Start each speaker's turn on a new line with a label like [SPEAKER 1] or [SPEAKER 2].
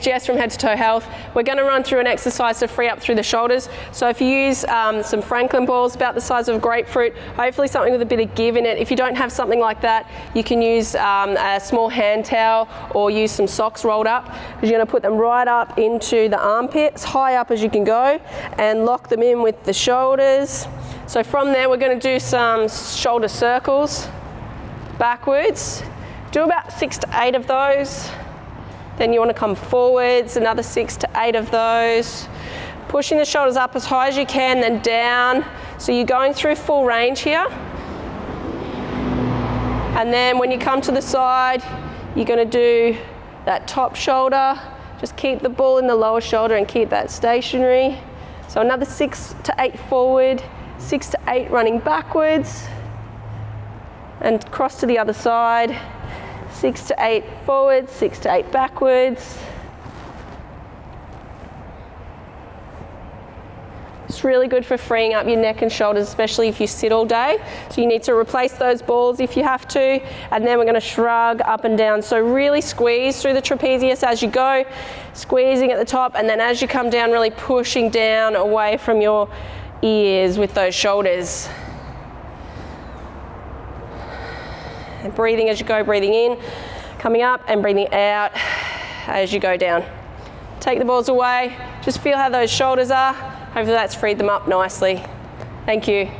[SPEAKER 1] it's Jess from Head to Toe Health. We're going to run through an exercise to free up through the shoulders. So if you use some Franklin balls about the size of a grapefruit, hopefully something with a bit of give in it. If you don't have something like that, you can use a small hand towel or use some socks rolled up. You're going to put them right up into the armpits, high up as you can go, and lock them in with the shoulders. So from there, we're going to do some shoulder circles backwards. Do about 6 to 8 of those. Then you want to come forwards, another 6 to 8 of those. Pushing the shoulders up as high as you can, then down. So you're going through full range here. And then when you come to the side, you're going to do that top shoulder. Just keep the ball in the lower shoulder and keep that stationary. So another 6 to 8 forward, 6 to 8 running backwards. And cross to the other side. 6 to 8 forwards, 6 to 8 backwards. It's really good for freeing up your neck and shoulders, especially if you sit all day. So you need to replace those balls if you have to, and then we're going to shrug up and down. So really squeeze through the trapezius as you go, squeezing at the top, and then as you come down, really pushing down away from your ears with those shoulders. And breathing as you go, breathing in, coming up and breathing out as you go down. Take the balls away, just feel how those shoulders are. Hopefully that's freed them up nicely. Thank you.